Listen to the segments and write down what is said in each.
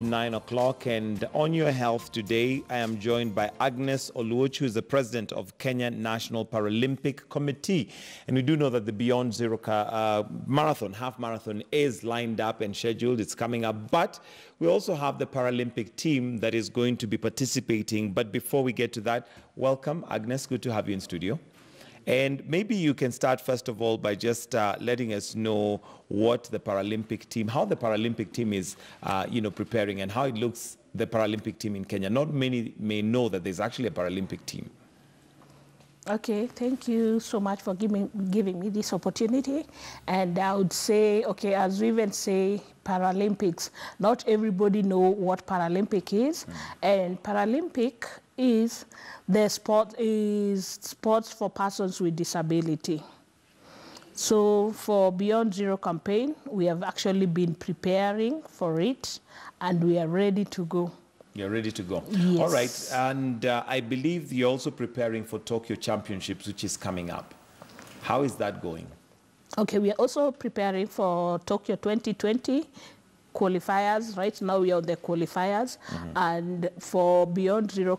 9 o'clock, and on your health today I am joined by Agnes Oluoch, who is the president of Kenyan National Paralympic Committee. And we do know that the Beyond Zero marathon, half marathon, is lined up and scheduled. It's coming up, but we also have the Paralympic team that is going to be participating. But before we get to that, welcome Agnes, good to have you in studio. And maybe you can start, first of all, by just letting us know what the Paralympic team, how the Paralympic team is, preparing, and how it looks, the Paralympic team in Kenya. Not many may know that there's actually a Paralympic team. Okay, thank you so much for giving me this opportunity. And I would say, okay, as we even say Paralympics, not everybody know what Paralympic is. And Paralympic is sports for persons with disability. So for Beyond Zero campaign, we have actually been preparing for it, and we are ready to go. You're ready to go. Yes. All right. And I believe you're also preparing for Tokyo Championships, which is coming up. How is that going? Okay, we are also preparing for Tokyo 2020 qualifiers. Right now we are on the qualifiers. And for Beyond Zero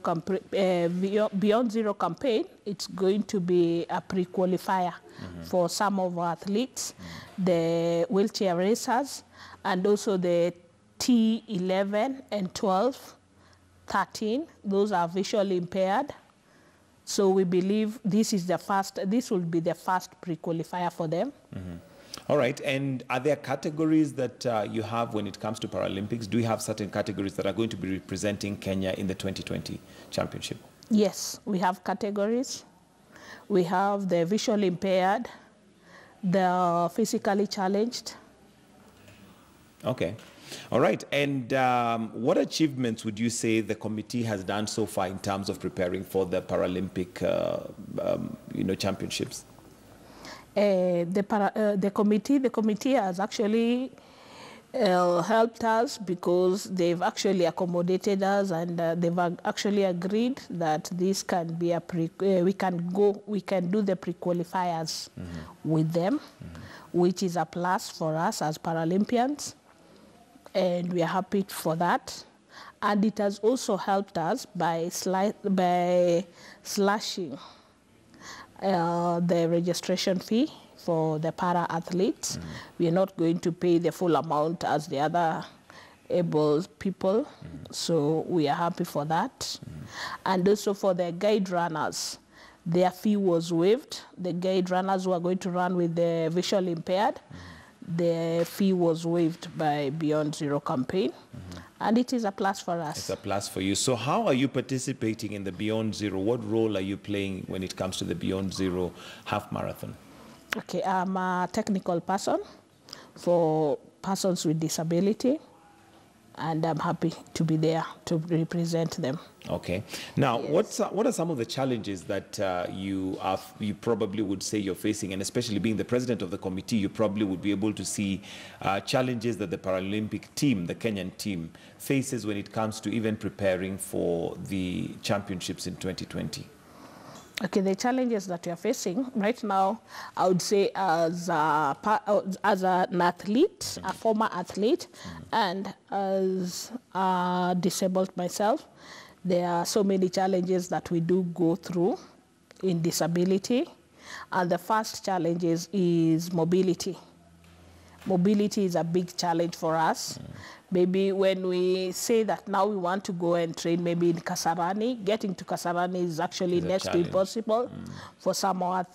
campaign, it's going to be a pre-qualifier for some of our athletes, the wheelchair racers, and also the T11 and 12, 13. Those are visually impaired. So we believe this will be the first pre-qualifier for them. All right. And are there categories that you have when it comes to Paralympics? Do you have certain categories that are going to be representing Kenya in the 2020 championship? Yes, we have categories. We have the visually impaired, the physically challenged. Okay. All right. And what achievements would you say the committee has done so far in terms of preparing for the Paralympic, championships? The committee has actually helped us because they've actually accommodated us, and they've actually agreed that this can be we can do the pre-qualifiers with them, which is a plus for us as Paralympians, and we are happy for that. And it has also helped us by slashing the registration fee for the para-athletes. We are not going to pay the full amount as the other able people, so we are happy for that. And also for the guide runners, their fee was waived. The guide runners who are going to run with the visually impaired, the fee was waived by Beyond Zero campaign. And it is a plus for us. It's a plus for you. So how are you participating in the Beyond Zero? What role are you playing when it comes to the Beyond Zero half marathon? Okay, I'm a technical person for persons with disability, and I'm happy to be there to represent them. Okay. Now, Yes. what are some of the challenges that you probably would say you're facing, and especially being the president of the committee, you probably would be able to see challenges that the Paralympic team, the Kenyan team, faces when it comes to even preparing for the championships in 2020? Okay, the challenges that we are facing right now, I would say as an athlete, a former athlete, and as disabled myself, there are so many challenges that we do go through in disability. And the first challenge is mobility. Mobility is a big challenge for us. Maybe when we say that now we want to go and train maybe in Kasarani, getting to Kasarani is actually next to impossible for some of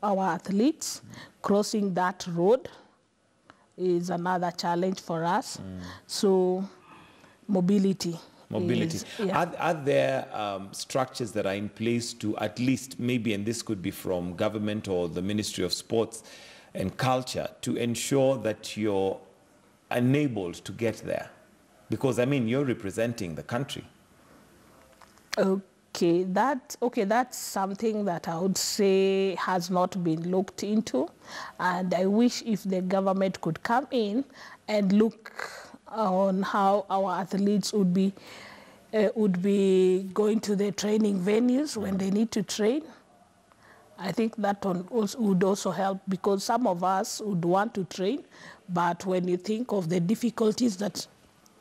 our athletes. Crossing that road is another challenge for us. So mobility. Are there structures that are in place to at least maybe, and this could be from government or the Ministry of Sports and Culture, to ensure that you're enabled to get there? Because, I mean, you're representing the country. Okay, that's something that I would say has not been looked into. And I wish if the government could come in and look on how our athletes would be going to the training venues when they need to train. I think that would also help, because some of us would want to train, but when you think of the difficulties that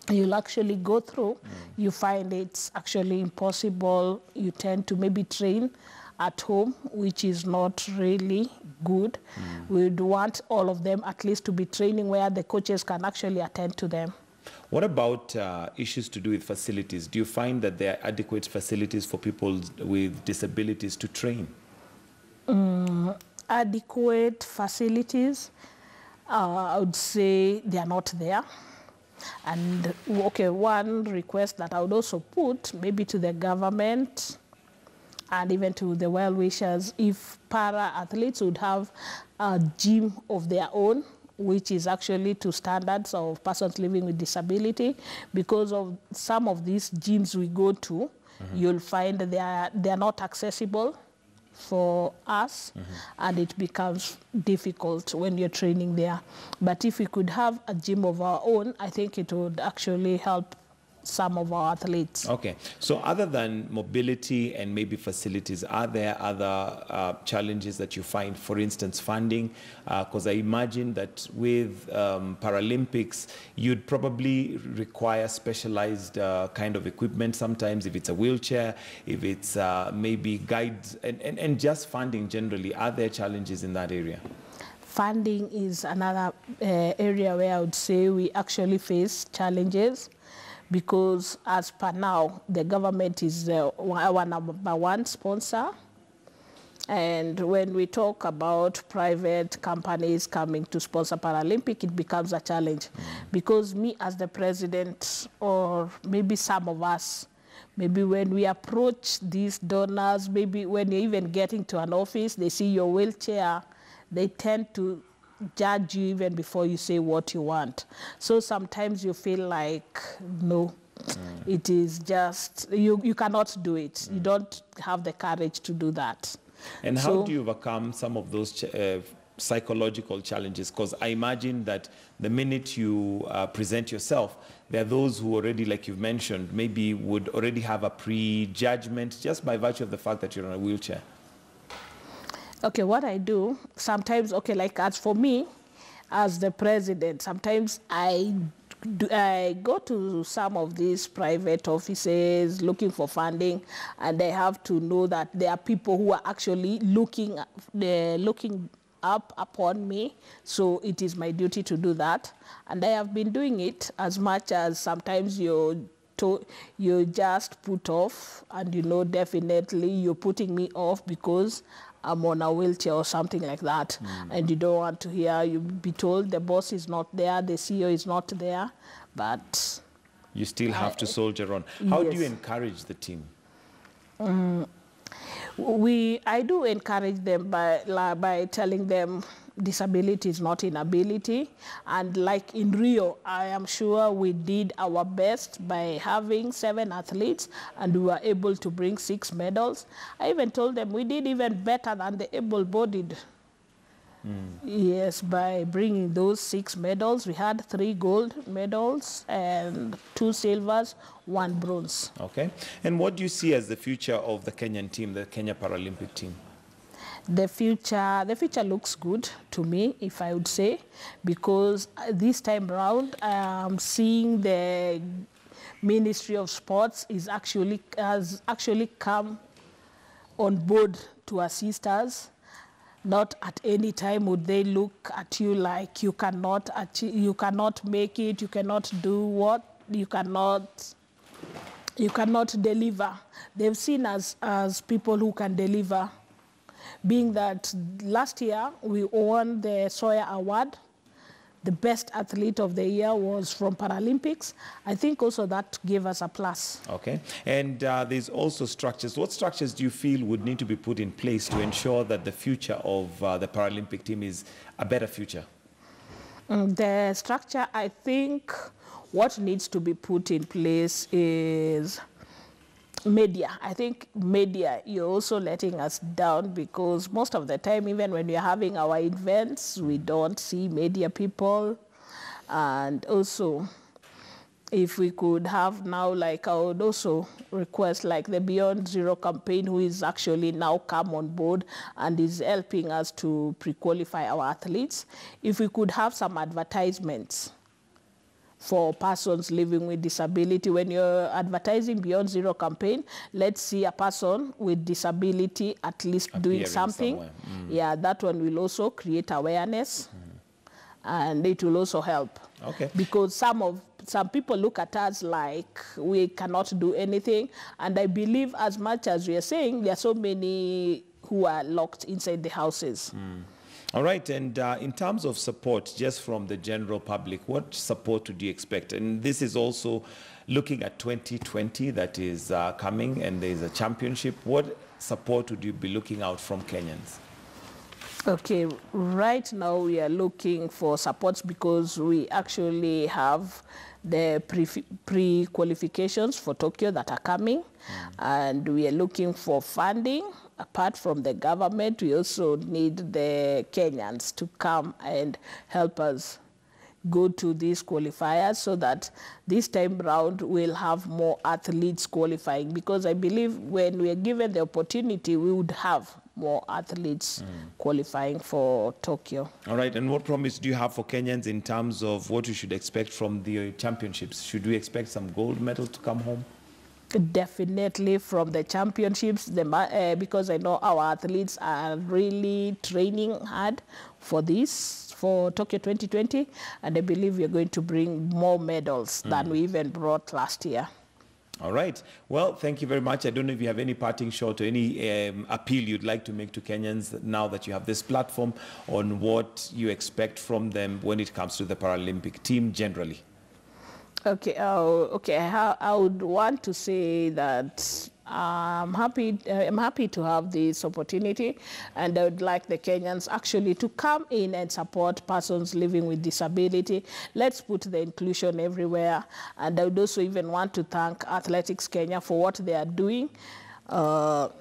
you'll actually go through, you find it's actually impossible. You tend to maybe train at home, which is not really good. We'd want all of them at least to be training where the coaches can actually attend to them. What about issues to do with facilities? Do you find that there are adequate facilities for people with disabilities to train? Adequate facilities, I would say they are not there. And okay, one request that I would also put maybe to the government and even to the well-wishers, if para-athletes would have a gym of their own, which is actually to standards of persons living with disability, because of some of these gyms we go to, you'll find that they are not accessible for us, and it becomes difficult when you're training there. But if we could have a gym of our own, I think it would actually help some of our athletes. Okay, so other than mobility and maybe facilities, are there other challenges that you find, for instance, funding? Because I imagine that with Paralympics, you'd probably require specialized kind of equipment sometimes, if it's a wheelchair, if it's maybe guides, and just funding generally. Are there challenges in that area? Funding is another area where I would say we actually face challenges, because as per now, the government is our number one sponsor. And when we talk about private companies coming to sponsor Paralympic, it becomes a challenge. Because me as the president, or maybe some of us, maybe when we approach these donors, maybe when you're even getting to an office, they see your wheelchair, they tend to judge you even before you say what you want. So sometimes you feel like, no, it is just, you cannot do it. You don't have the courage to do that. And how do you overcome some of those psychological challenges? Because I imagine that the minute you present yourself, there are those who already, like you've mentioned, maybe would already have a prejudgment just by virtue of the fact that you're in a wheelchair. Okay, what I do sometimes, okay, like as for me, as the president, sometimes I go to some of these private offices looking for funding, and they have to know that there are people who are actually looking up upon me, so it is my duty to do that. And I have been doing it as much as sometimes you just put off, and you know definitely you're putting me off because I'm on a wheelchair or something like that, and you don't want to hear, you be told the boss is not there, the CEO is not there, but you still have to soldier on. How do you encourage the team? I do encourage them by telling them disability is not inability. And like in Rio, I am sure we did our best by having 7 athletes, and we were able to bring 6 medals. I even told them we did even better than the able-bodied. Yes, by bringing those 6 medals. We had 3 gold medals and 2 silvers, 1 bronze. Okay. And what do you see as the future of the Kenyan team, the Kenya Paralympic team? The future looks good to me, if I would say, because this time around, seeing the Ministry of Sports has actually come on board to assist us. Not at any time would they look at you like you cannot achieve, you cannot make it, you cannot do what, you cannot deliver. They've seen us as people who can deliver. Being that last year we won the Sawyer Award, the best athlete of the year was from Paralympics. I think also that gave us a plus. Okay. And there's also structures. What structures do you feel would need to be put in place to ensure that the future of the Paralympic team is a better future? The structure, I think what needs to be put in place is media. I think media, you're also letting us down, because most of the time, even when we're having our events, we don't see media people. And also, if we could have now, like, I would also request like the Beyond Zero campaign, who is actually now come on board and is helping us to pre-qualify our athletes. If we could have some advertisements for persons living with disability. When you're advertising Beyond Zero campaign, let's see a person with disability at least doing something. Yeah, that one will also create awareness, and it will also help. Okay. Because some people look at us like we cannot do anything, and I believe, as much as we are saying, there are so many who are locked inside the houses. All right, and in terms of support, just from the general public, what support would you expect? And this is also looking at 2020 that is coming, and there's a championship. What support would you be looking out from Kenyans? Okay, right now we are looking for supports because we actually have the pre-qualifications for Tokyo that are coming, and we are looking for funding. Apart from the government, we also need the Kenyans to come and help us go to these qualifiers so that this time round we'll have more athletes qualifying, because I believe when we are given the opportunity, we would have more athletes qualifying for Tokyo. All right, and what promise do you have for Kenyans in terms of what we should expect from the championships? Should we expect some gold medal to come home? Definitely from the championships, because I know our athletes are really training hard for this, for Tokyo 2020, and I believe we're going to bring more medals than we even brought last year. All right. Well, thank you very much. I don't know if you have any parting shot or any appeal you'd like to make to Kenyans now that you have this platform on what you expect from them when it comes to the Paralympic team generally. Okay, I would want to say that I'm happy to have this opportunity, and I would like the Kenyans actually to come in and support persons living with disability. Let's put the inclusion everywhere, and I would also even want to thank Athletics Kenya for what they are doing. In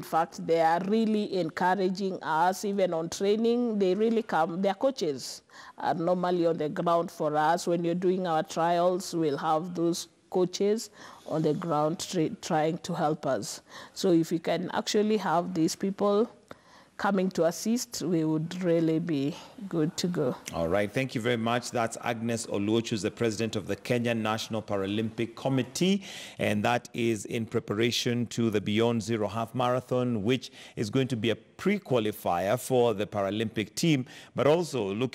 fact, they are really encouraging us, even on training. They really come, their coaches are normally on the ground for us. When you're doing our trials, we'll have those coaches on the ground trying to help us. So if we can actually have these people coming to assist, we would really be good to go. All right, thank you very much. That's Agnes Oluoch, who's the president of the Kenyan National Paralympic Committee, and that is in preparation to the Beyond Zero Half Marathon, which is going to be a pre-qualifier for the Paralympic team, but also looking